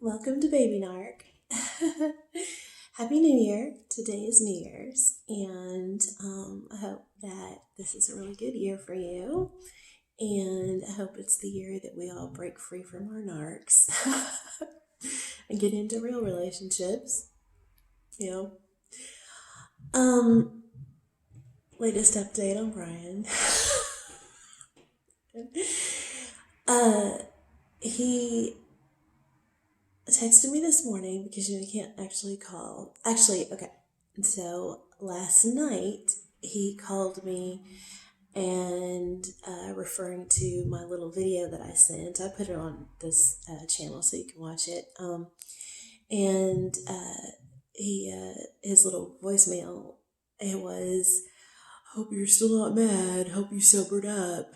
Welcome to Baby Narc. Happy New Year. Today is New Year's, and I hope that this is a really good year for you. And I hope it's the year that we all break free from our narcs and get into real relationships. You know. Um, Latest update on Brian. He texted me this morning because you can't actually call. Actually, okay. So last night he called me and referring to my little video that I sent. I put it on this channel so you can watch it. And his little voicemail, it was, "Hope you're still not mad. Hope you sobered up."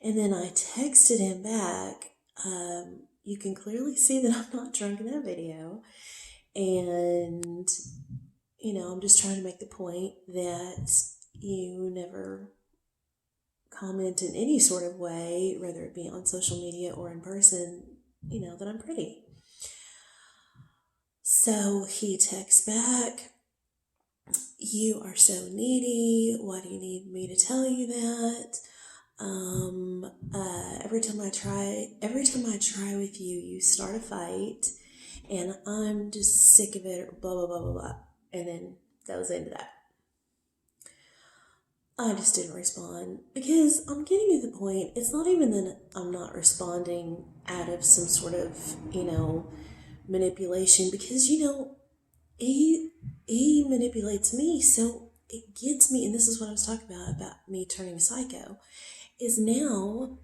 And then I texted him back. You can clearly see that I'm not drunk in that video. And, I'm just trying to make the point that you never comment in any sort of way, whether it be on social media or in person, that I'm pretty. So he texts back, "You are so needy. Why do you need me to tell you that? Every time I try with you, you start a fight, and I'm just sick of it, blah, blah, blah, blah, blah." And then that was the end of that. I just didn't respond because I'm getting to the point. It's not even that I'm not responding out of some sort of, manipulation, because, he manipulates me. So it gets me. And this is what I was talking about me turning psycho, is now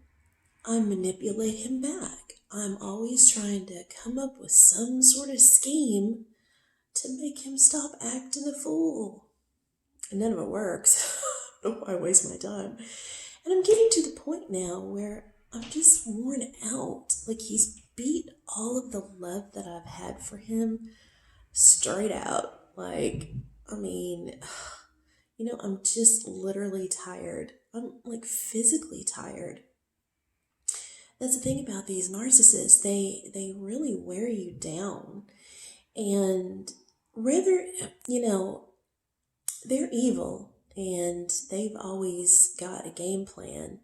I manipulate him back. I'm always trying to come up with some sort of scheme to make him stop acting a fool. And none of it works. I waste my time. And I'm getting to the point now where I'm just worn out. Like, he's beat all of the love that I've had for him straight out. I'm just literally tired. I'm like physically tired. That's the thing about these narcissists. They really wear you down. And rather, they're evil and they've always got a game plan.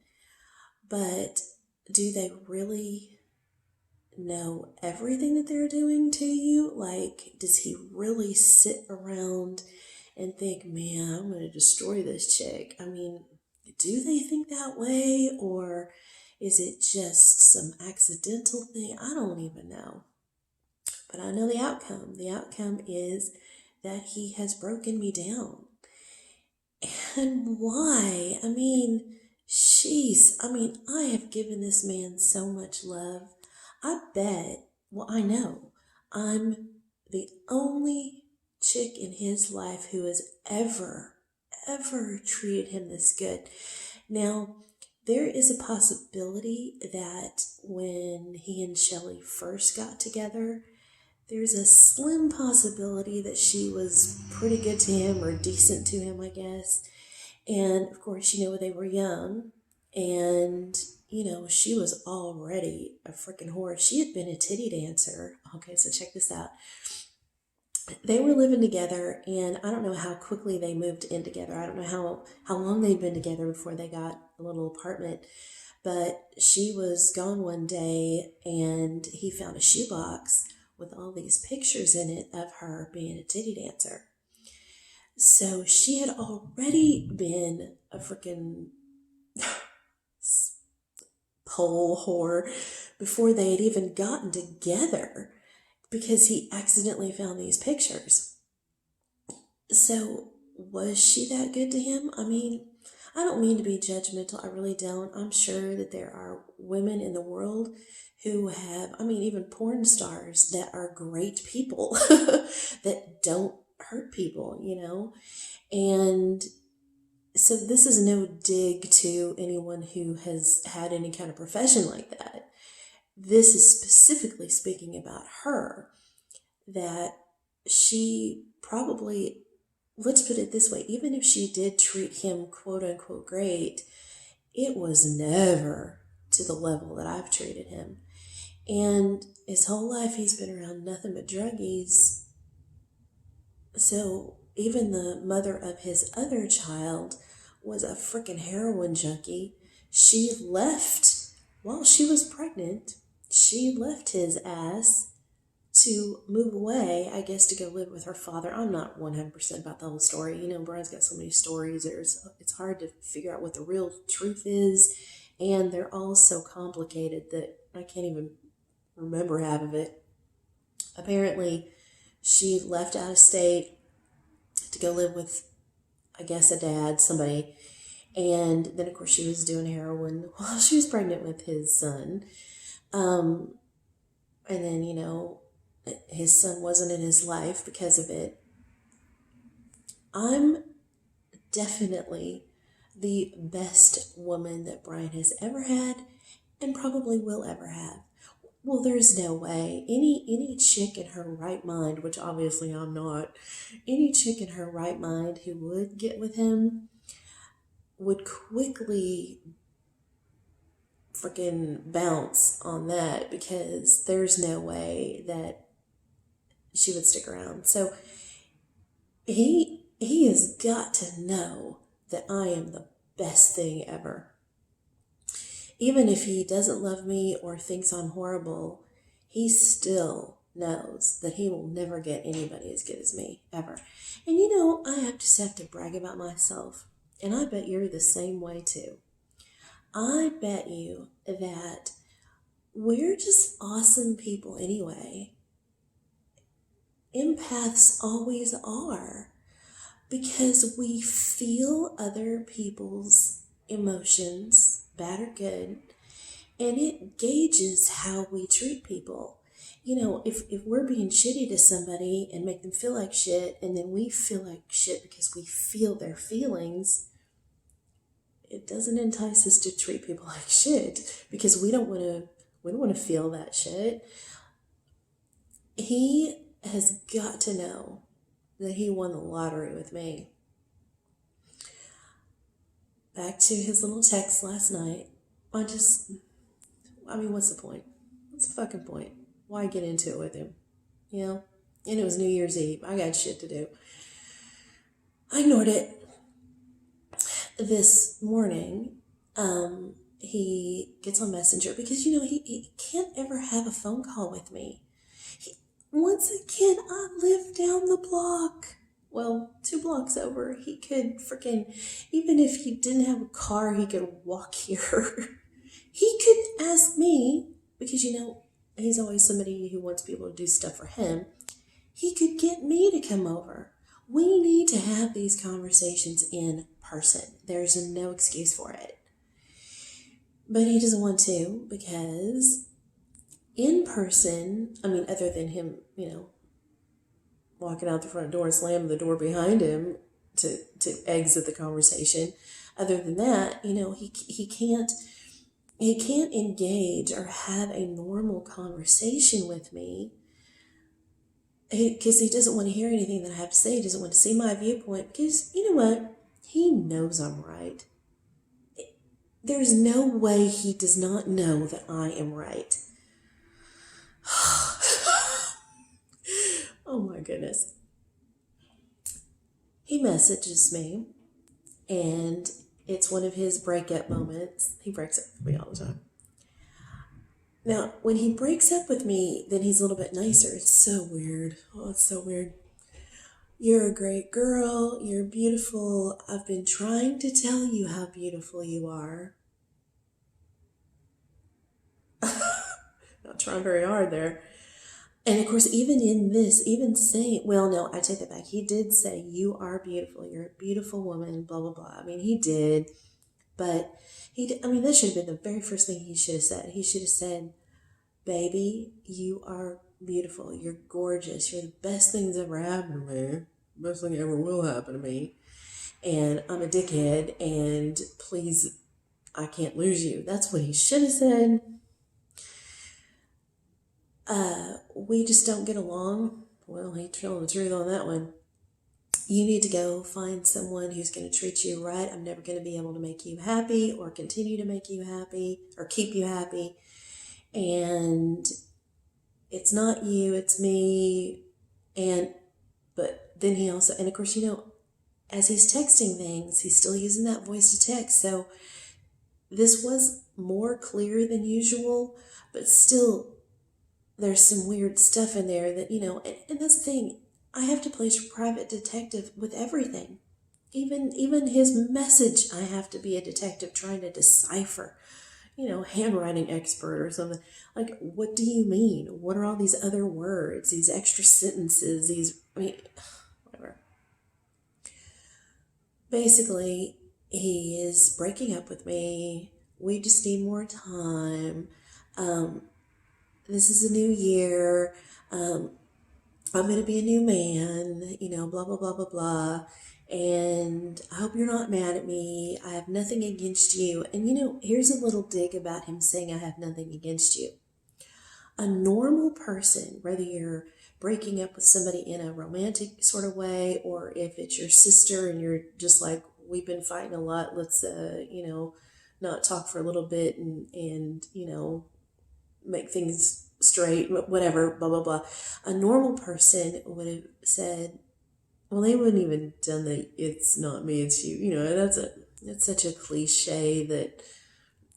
But do they really know everything that they're doing to you? Like, does he really sit around and think, "Man, I'm going to destroy this chick"? I mean, do they think that way? Or is it just some accidental thing? I don't even know. But I know the outcome. The outcome is that he has broken me down. And why? I have given this man so much love. I know I'm the only chick in his life who has ever treated him this good. Now, there is a possibility that when he and Shelley first got together, there's a slim possibility that she was pretty good to him, or decent to him, I guess. And of course, they were young, and she was already a freaking whore. She had been a titty dancer. Okay, so check this out. They were living together, and I don't know how quickly they moved in together. I don't know how long they'd been together before they got a little apartment. But she was gone one day, and he found a shoebox with all these pictures in it of her being a titty dancer. So she had already been a freaking pole whore before they had even gotten together, because he accidentally found these pictures. So was she that good to him? I don't mean to be judgmental. I really don't. I'm sure that there are women in the world who have, even porn stars that are great people that don't hurt people, And so this is no dig to anyone who has had any kind of profession like that. This is specifically speaking about her, that she probably, let's put it this way, even if she did treat him quote unquote great, it was never to the level that I've treated him. And his whole life he's been around nothing but druggies. So even the mother of his other child was a freaking heroin junkie. She left while she was pregnant. She left his ass to move away, I guess, to go live with her father. I'm not 100% about the whole story. You know, Brian's got so many stories. It's hard to figure out what the real truth is. And they're all so complicated that I can't even remember half of it. Apparently, she left out of state to go live with, I guess, a dad, somebody. And then, of course, she was doing heroin while she was pregnant with his son. And then, you know, his son wasn't in his life because of it. I'm definitely the best woman that Brian has ever had and probably will ever have. Well, there's no way any chick in her right mind, which obviously I'm not, any chick in her right mind who would get with him would quickly freaking bounce on that, because there's no way that she would stick around. So he has got to know that I am the best thing ever. Even if he doesn't love me or thinks I'm horrible, he still knows that he will never get anybody as good as me, ever. And you know, I just have to brag about myself. And I bet you're the same way too. I bet you that we're just awesome people anyway. Empaths always are, because we feel other people's emotions, bad or good, and it gauges how we treat people. You know, if we're being shitty to somebody and make them feel like shit, and then we feel like shit because we feel their feelings, it doesn't entice us to treat people like shit, because we don't want to feel that shit. He has got to know that he won the lottery with me. Back to his little text last night. What's the point? What's the fucking point? Why get into it with him? You know? And it was New Year's Eve. I got shit to do. I ignored it. This morning, he gets on Messenger because, you know, he can't ever have a phone call with me. Once again, I live down the block. Well, 2 blocks over. He could freaking, even if he didn't have a car, he could walk here. He could ask me, because, you know, he's always somebody who wants people to do stuff for him. He could get me to come over. We need to have these conversations in person. There's no excuse for it. But he doesn't want to, because in person, other than him, you know, walking out the front door and slamming the door behind him to exit the conversation, other than that, you know, he can't engage or have a normal conversation with me, because he doesn't want to hear anything that I have to say. He doesn't want to see my viewpoint, because, you know what? He knows I'm right. There's no way he does not know that I am right. Oh my goodness. He messages me, and it's one of his breakup moments. He breaks up with me all the time. Now, when he breaks up with me, then he's a little bit nicer. It's so weird. Oh, it's so weird. You're a great girl. You're beautiful. I've been trying to tell you how beautiful you are. Not trying very hard there. And of course, even in this, even saying, well, no, I take that back. He did say, you are beautiful. You're a beautiful woman, blah, blah, blah. He did. But that should have been the very first thing he should have said. He should have said, baby, you are beautiful. You're gorgeous. You're the best thing that's ever happened to me. Best thing ever will happen to me. And I'm a dickhead, and please, I can't lose you. That's what he should have said. We just don't get along. Well, he told the truth on that one. You need to go find someone who's going to treat you right. I'm never going to be able to make you happy or continue to make you happy or keep you happy. And it's not you, it's me. But then he also, and of course, as he's texting things, he's still using that voice to text. So this was more clear than usual, but still there's some weird stuff in there that, and that's the thing. I have to play private detective with everything. Even his message, I have to be a detective trying to decipher, handwriting expert or something. Like, what do you mean? What are all these other words, these extra sentences, whatever. Basically, he is breaking up with me. We just need more time. This is a new year. I'm going to be a new man, blah, blah, blah, blah, blah. And I hope you're not mad at me. I have nothing against you. And, here's a little dig about him saying I have nothing against you. A normal person, whether you're breaking up with somebody in a romantic sort of way, or if it's your sister and you're just like, we've been fighting a lot, let's, not talk for a little bit and make things straight, whatever, blah, blah, blah. A normal person would have said, well, they wouldn't even done the, it's not me, it's you. That's such a cliche that,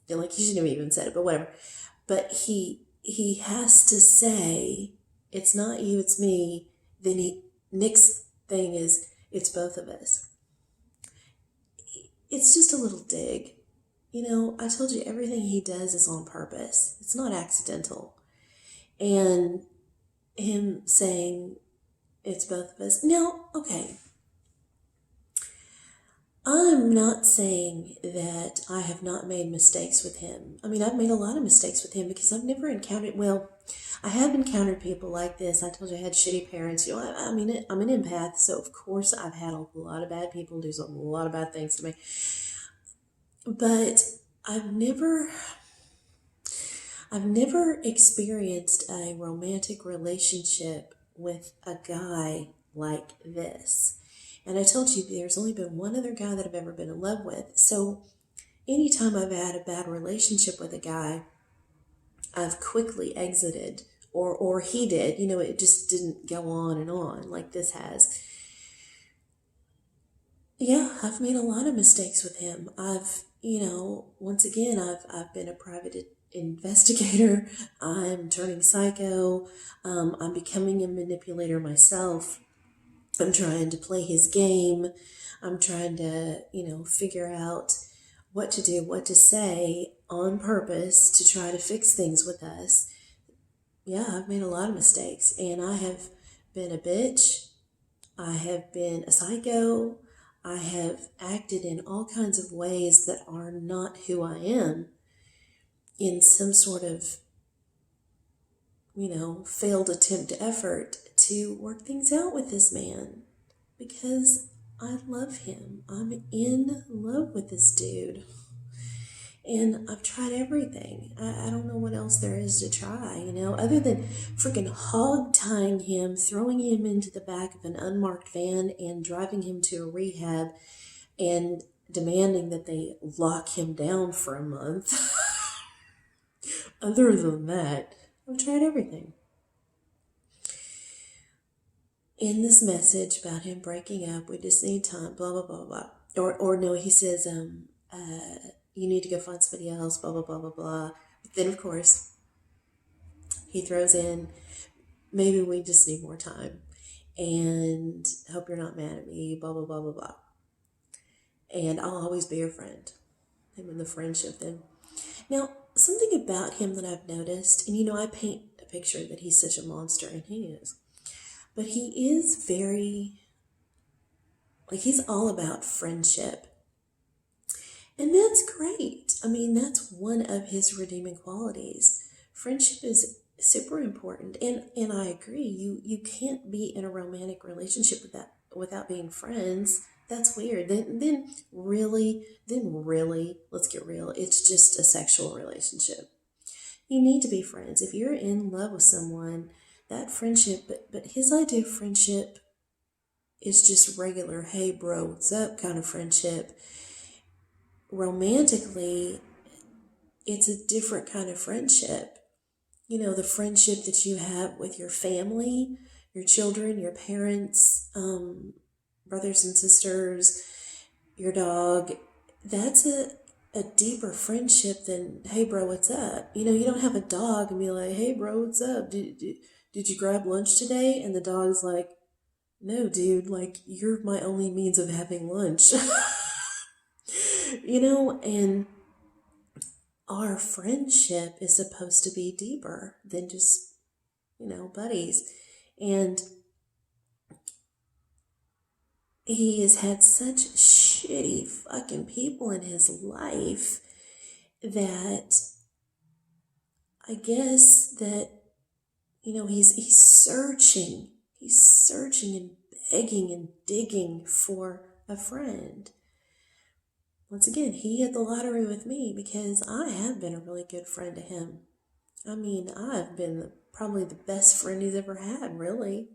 like, you shouldn't have even said it, but whatever. But he has to say, it's not you, it's me. Then Nick's thing is, it's both of us. It's just a little dig. I told you everything he does is on purpose. It's not accidental. And him saying, it's both of us. Now, okay. I'm not saying that I have not made mistakes with him. I mean, I've made a lot of mistakes with him because I've never encountered, I have encountered people like this. I told you I had shitty parents. I'm an empath, so of course I've had a lot of bad people do a lot of bad things to me. But I've never experienced a romantic relationship with a guy like this. And I told you there's only been one other guy that I've ever been in love with. So anytime I've had a bad relationship with a guy, I've quickly exited, or he did. It just didn't go on like this has. Yeah, I've made a lot of mistakes with him. I've once again, I've been a private investigator. I'm turning psycho. I'm becoming a manipulator myself. I'm trying to play his game. I'm trying to, figure out what to do, what to say on purpose to try to fix things with us. Yeah, I've made a lot of mistakes, and I have been a bitch. I have been a psycho. I have acted in all kinds of ways that are not who I am in some sort of, failed attempt effort to work things out with this man because I love him. I'm in love with this dude. And I've tried everything. I don't know what else there is to try, other than freaking hog tying him, throwing him into the back of an unmarked van and driving him to a rehab and demanding that they lock him down for a month. Other than that, I've tried everything. In this message about him breaking up, we just need time, blah, blah, blah, blah. Or no, he says, you need to go find somebody else, blah, blah, blah, blah, blah. But then, of course, he throws in, maybe we just need more time. And hope you're not mad at me, blah, blah, blah, blah, blah. And I'll always be your friend. Him and the friendship then. Now, something about him that I've noticed, and I paint a picture that he's such a monster, and he is. But he is very, he's all about friendship. And that's great. I mean, that's one of his redeeming qualities. Friendship is super important. And I agree, you can't be in a romantic relationship without being friends. That's weird. Then really, let's get real. It's just a sexual relationship. You need to be friends. If you're in love with someone, that friendship, but his idea of friendship is just regular, hey bro, what's up kind of friendship. Romantically, it's a different kind of friendship. the friendship that you have with your family, your children, your parents, brothers and sisters, your dog, that's a deeper friendship than, hey, bro, what's up? You don't have a dog and be like, hey, bro, what's up? Did you grab lunch today? And the dog's like, no, dude, like, you're my only means of having lunch. And our friendship is supposed to be deeper than just, buddies. And he has had such shitty fucking people in his life that I guess that, he's searching. He's searching and begging and digging for a friend. Once again, he hit the lottery with me because I have been a really good friend to him. I mean, I've been probably the best friend he's ever had, really.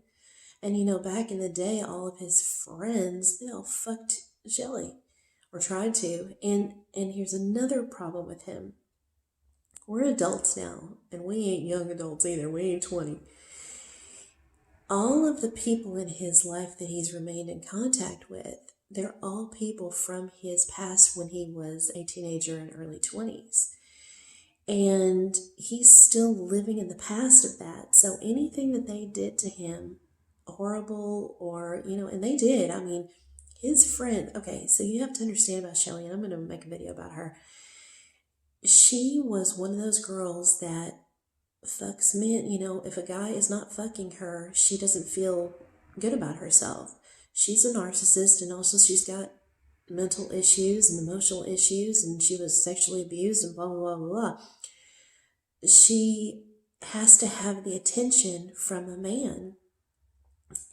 And back in the day, all of his friends, they all fucked Shelly or tried to. And here's another problem with him. We're adults now, and we ain't young adults either. We ain't 20. All of the people in his life that he's remained in contact with, they're all people from his past when he was a teenager in early 20s. And he's still living in the past of that. So anything that they did to him, horrible or, and they did. I mean, his friend, okay, so you have to understand about Shelly, and I'm going to make a video about her. She was one of those girls that fucks men. If a guy is not fucking her, she doesn't feel good about herself. She's a narcissist, and also she's got mental issues and emotional issues, and she was sexually abused and blah, blah, blah, blah, blah. She has to have the attention from a man,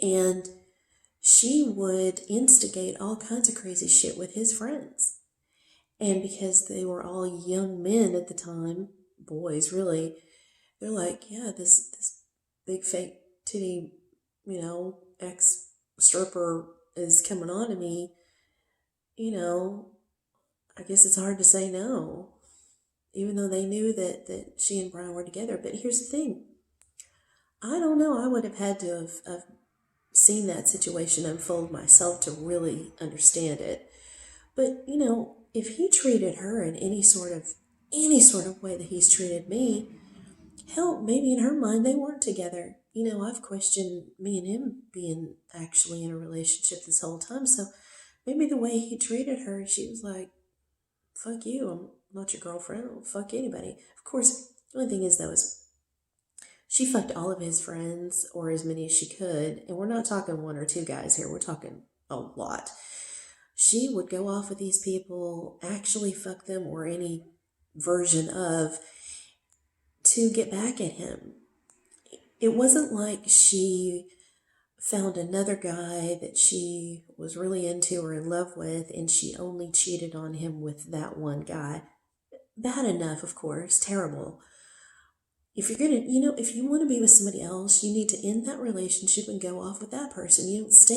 and she would instigate all kinds of crazy shit with his friends. And because they were all young men at the time, boys really, they're like, yeah, this big fake titty, ex-stripper is coming on to me. I guess it's hard to say no, even though they knew that she and Brian were together. But here's the thing. I don't know. I would have had to have seen that situation unfold myself to really understand it. But, if he treated her in any sort of way that he's treated me, hell, maybe in her mind they weren't together. I've questioned me and him being actually in a relationship this whole time. So maybe the way he treated her, she was like, fuck you, I'm not your girlfriend, I'll fuck anybody. Of course, the only thing is, though, is she fucked all of his friends, or as many as she could. And we're not talking one or two guys here, we're talking a lot. She would go off with these people, actually fuck them, or any version of, to get back at him. It wasn't like she found another guy that she was really into or in love with, and she only cheated on him with that one guy. Bad enough, of course, terrible. If you're gonna, if you want to be with somebody else, you need to end that relationship and go off with that person. You don't stay